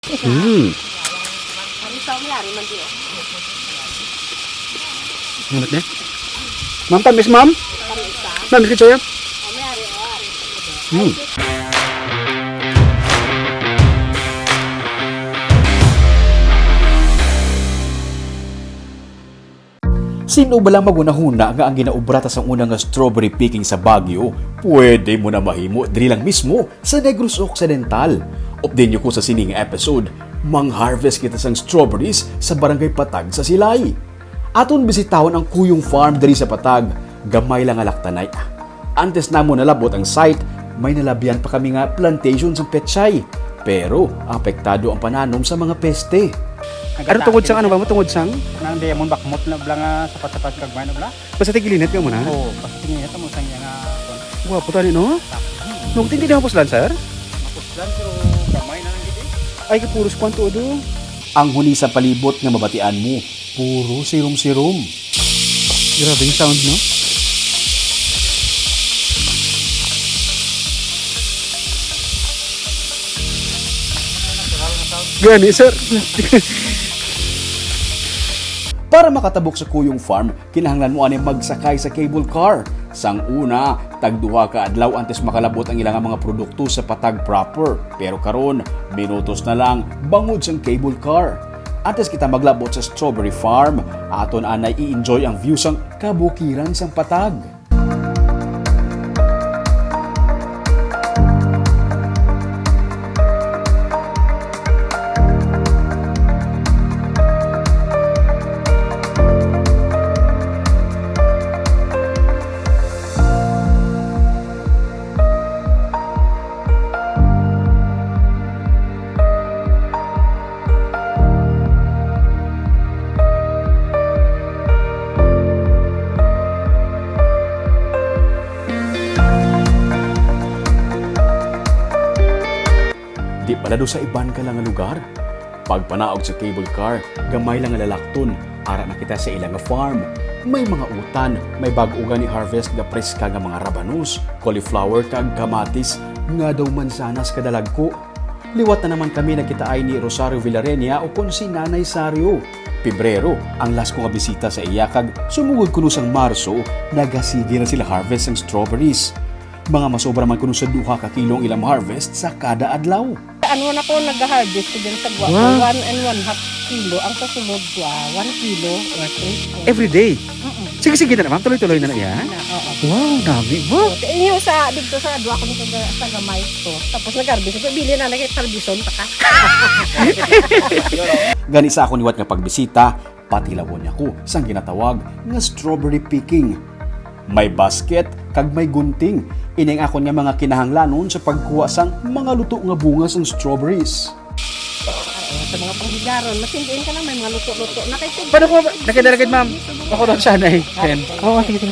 Ngunit niya. Ma'am, tamis ma'am? Tamis ka siya? Sino ba lang magunahuna nga ang ginaubrata sa unang nga strawberry picking sa Baguio, pwede mo na mahimo diri lang mismo sa Negros Occidental. Update nyo ko sa sining episode, mang-harvest kita sang strawberries sa barangay Patag sa Silay. Aton bisitahon ang Kuyong Farm diri sa Patag, gamay lang alaktanay. Antes na mo nalabot ang site, may nalabyan pa kami nga plantation sa pechay. Pero apektado ang pananom sa mga peste. Ano tungod sang ano ba mo? Tungod sang? Nang di amon bakmot na bla nga sapat-sapat kag na bla. Basta tigilinit ka mo na? Oo, basta tingin ito mo sang nga kon. Wapo tani no? Nung hindi na hapos lan, sir? Mapuslan pero gamay na lang gid. Ay, kapuros kwanto do. Ang huli sa palibot nga mabatian mo, puro sirom-sirom. Grabe yung sound, no? Gani, sir. Para makatabok sa Kuyong Farm, kinahanglan mo ani magsakay sa cable car. Sang una, tagduha ka adlaw antes makalabot ang ilang mga produkto sa Patag proper. Pero karon, minutos na lang bangod sang cable car. Antes kita maglabot sa strawberry farm, aton anay i-enjoy ang view sang kabukiran sang Patag. Di pala do sa iban ka lang nga lugar. Pag panaog sa cable car, gamay lang nga lalakton, ara na kita sa ilang nga farm. May mga utan, may bag-uga ni harvest nga preska nga mga rabanus, cauliflower kag kamatis, nga daw mansanas kadalagko. Liwat na naman kami nagkitaay ni Rosario Villarenia o kon si Nanay Sario. Pebrero, ang last ko nga bisita sa iya kag sumugod kuno sang Marso, nagasige na sila harvest ng strawberries. Mga masobra man kuno sa 2 ka kilong ilang harvest sa kada adlaw. Ano na po nag-harvest ko dyan sa guwa. Wow. 1.5 kilo. Ang kasunod ko 1 kilo or 3. Every day. Sige na naman, tuloy-tuloy na yan. Oo. Wow, dami. Wow. So, inyo sa dito sa duwa ko nito sa gamay ko. Tapos nag-harvest ko. Bili na lang talbison pa ka. Gani sa ako niwat nga pagbisita, patilawon niya ko sang ginatawag nga strawberry picking. May basket kag may gunting. Ining ako nga mga kinahanglanon sa pagkuha sang mga luto nga bunga sang strawberries. Sa mga panghigaron, masindiin ka lang may mga luto-luto. Nakaitig. Paano ko, nakidalagad ma'am? Ako doon siya na eh. Oo, sige.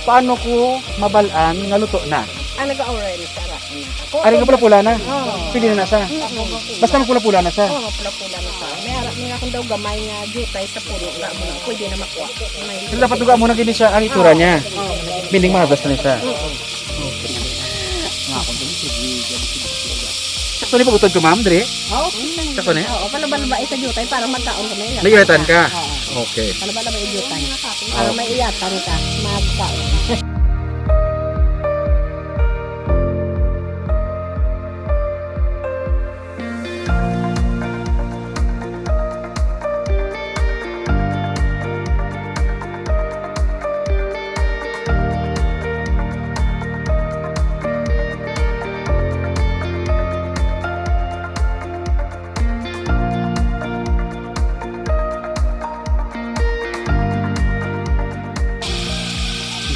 Paano ko mabalaan nga luto na? Nag-aura ni Sarah. Ano nga pula-pula na? Oo. Pili na siya. Basta magpula-pula na siya. Oo, pula-pula na sa. May harap nga akong daw gamay nga jutay sa puno. Nga mo na, pwede na makuha. So, dapat duga muna gini siya ang itura niya. Biling ma-harvest na niya siya. Sakto ni pagutod ko ma'am, Dre? Oo, Sakto na? oo, palaba-laba sa jutay para magkaon ka na yan. Nag-iwatan ka? Oo. Okay. Palaba-laba yung jutay. Para may iyatan ka, magkaon.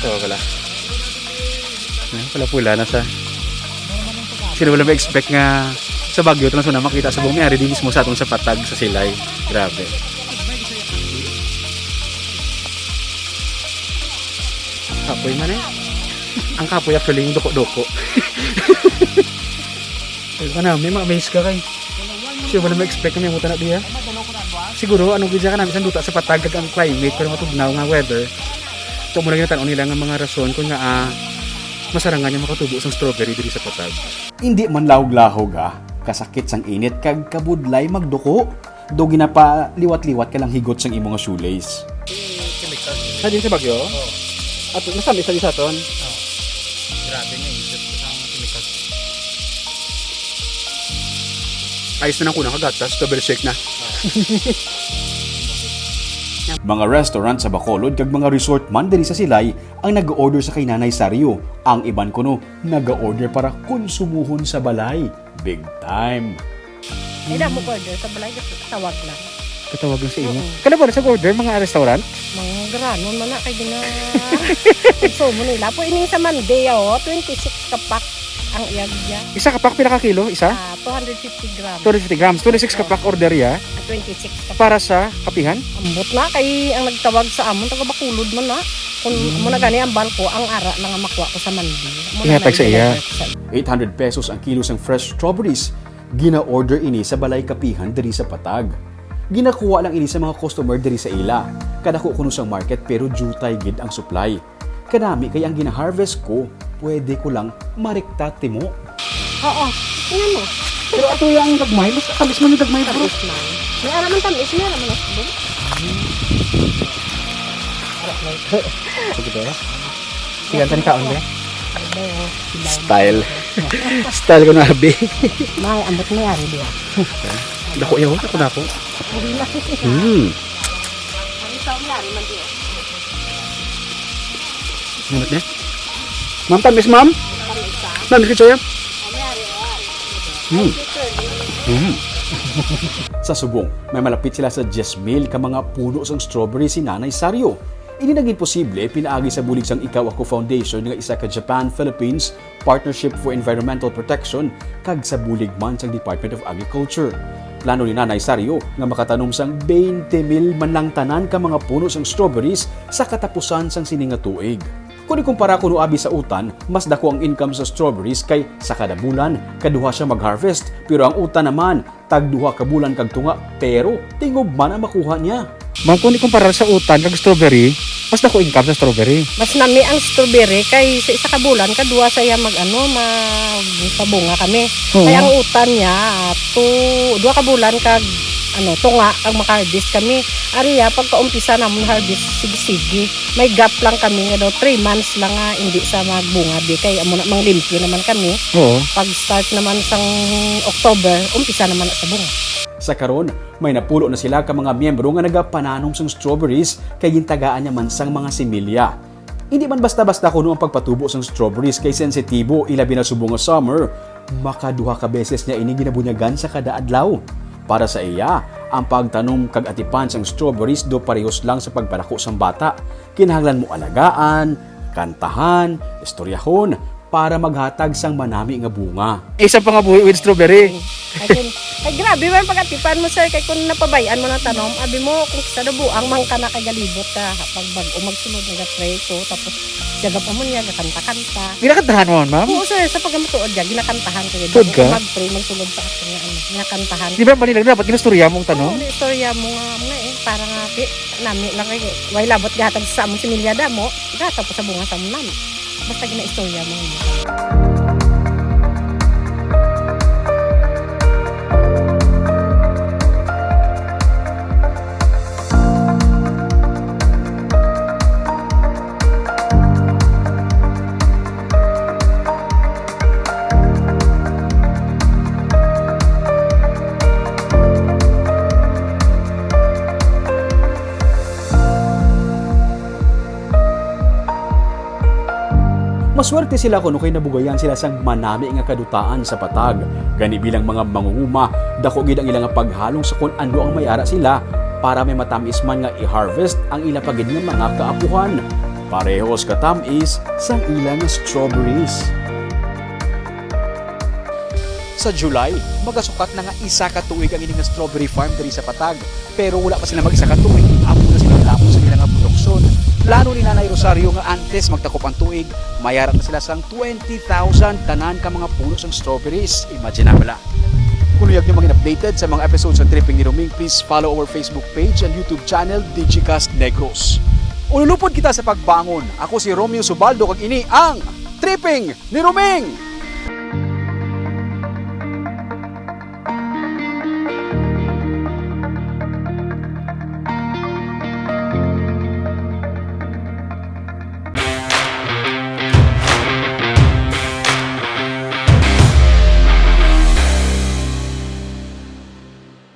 Ito pala. Pula-pula na siya. Sino wala ma-expect nga sa Baguio ito na suna makita sa bumiyari di mismo sa atong sa Patag sa Silay. Grabe. Kapoy man eh. Ang kapoy actually yung doko-doko. Ay ka na, may ma-amaze ka kay. Sino wala ma-expect nga may muta na diya. Siguro anong gidya ka namin sa duta sa Patag kag ang climate pero matugnaw nga weather. Ito mo lang yung nila nga mga rason kung nga masarangan niya makatubo sa strawberry diri sa Patag. Hindi man lahog-lahog kasakit sang init kag kabudlay magduko. Do ginapa liwat-liwat ka lang higot sang imo nga shoelace. Sa din sa Bagyo? At nasami sa isaton? Grabe nga isip ko sa chemical. Ayos na ng kunang kagatas, double shake na. Mga restaurant sa Bacolod kag mga resort man diri sa Silay ang nag-order sa kay Nanay Sario. Ang iban kuno nag-order para konsumuhon sa balay. Big time. Ay, damo ko order sa balay, tawag lang. Katawag lang sa inyo. Kala ba na sa order mga restaurant? Mga granon man na kay gina. So mo nila po ining sa Monday 26 ka pack ang iyagya. Isa kapak pila ka kilo? Isa? 250 grams. 250 grams. 26 kapak order ya. 26 ka pack. Para sa kapihan? Ambot na kay ang nagtawag sa amon taga Bacolod man na. Kung mo na gani ang balko ang ara na nga makuha ko sa Monday. Ihatag sa iya. 800 pesos ang kilo sang fresh strawberries. Gina-order ini sa balay kapihan diri sa Patag. Ginakuha lang ini sa mga customer diri sa ila. Kadako kuno sang market pero jutay gid ang supply. Kanami kay ang gina-harvest ko, pwede ko lang marikta timo. Oo. Tingnan mo. Pero ato yung gagmay, mas kalis man yung gagmay bro. Tamis man. May araman tamis, may araman asbong. Sige ba? Sige, tani kaon ba? Style. Style ko na abi. May ambot na yari diya. Dako yaw, ako na ako. Hmm. Ang isang yari man diya. Ngunit niya? Ma'am, tamis ma'am? Tamis ko siya. Sa Subong, may malapit sila sa 10,000 ka mga puno sang strawberry si Nanay Sario. Ini naging posible pinaagi sa bulig sang Ikaw Ako Foundation nga isa ka Japan-Philippines Partnership for Environmental Protection kag sa bulig man sang Department of Agriculture. Plano ni Nanay Sario nga makatanom sang 20,000 man lang tanan ka mga puno sang strawberries sa katapusan sang sini nga tuig. Kung ikumpara kuno abi sa utan, mas dako ang income sa strawberries kay sa kada bulan kaduha siya mag-harvest, pero ang utan naman tagduha ka bulan kag tunga pero tingob man ang makuha niya. Ma'am, kung ikumpara sa utan kag strawberry, mas dako income sa strawberry. Mas nami ang strawberry kay sa isa ka bulan kadua saya magpabunga kami. Oo. Kaya ang utan niya dua ka bulan kag tunga ang maka-harvest kami. Ariya pagka-umpisa namon harvest sige-sige. May gap lang kami nga daw 3 months lang nga hindi sa magbunga di kay amo na manglimpyo naman kami. Oo. Pag start naman sang October, umpisa naman na sa bunga. Sa karon, may napulo na sila ka mga miyembro nga nagapananom sang strawberries kay gintagaan niya man sang mga similya. Hindi man basta-basta kuno ang pagpatubo sang strawberries kay sensitibo ilabi na subong nga summer. Makaduha ka beses niya ini ginabunyagan sa kada adlaw. Para sa iya, ang pagtanom kag atipan sang strawberries do parehos lang sa pagpalako sang bata. Kinahanglan mo alagaan, kantahan, istoryahon para maghatag sang manami nga bunga. Isa pa nga buhi with strawberry. Ay grabe man pagatipan mo sir kay kung napabayan mo ng tanom, abi mo kung sa dabuang man ka nakagalibot ka pag bag-o magsunod nga tray ko tapos jagap mo niya kanta-kanta. Ginakantahan mo, ma'am? Oo sir, sa pagkamatuod niya ginakantahan ko. Tuod ka? Mag-pray magsunod sa akin nga ginakantahan. Di ba manilag dapat ginustorya mong tanong? Oo, istorya mo nga para nga nami lang kay way labot gahatag sa among similya damo, gahatag pa sa bunga sa amon nami. Basta gina-istorya mo. Maswerte sila kuno kay nabugayan sila sang manami nga kadutaan sa Patag. Gani bilang mga mangunguma, dako gid ang ilang paghalong sa kun ano ang may-ara sila para may matamis man nga i-harvest ang ila pagid nga mga kaapuhan. Parehos katamis sang ilang strawberries. Sa July, magasukat na nga isa ka tuig ang ining strawberry farm diri sa Patag. Pero wala pa sila mag-isa ka tuig, amo na sila tapos sa ilang produksyon. Plano ni Nanay Rosario nga antes magtakop ang tuig, mayaran na sila sang 20,000 tanan ka mga puno sang strawberries. Imagine na wala. Kung luyag nyo maging updated sa mga episodes ng Tripping ni Ruming, please follow our Facebook page and YouTube channel, Digicast Negros. Ululupod kita sa pagbangon. Ako si Romeo Subaldo kag ini ang Tripping ni Ruming!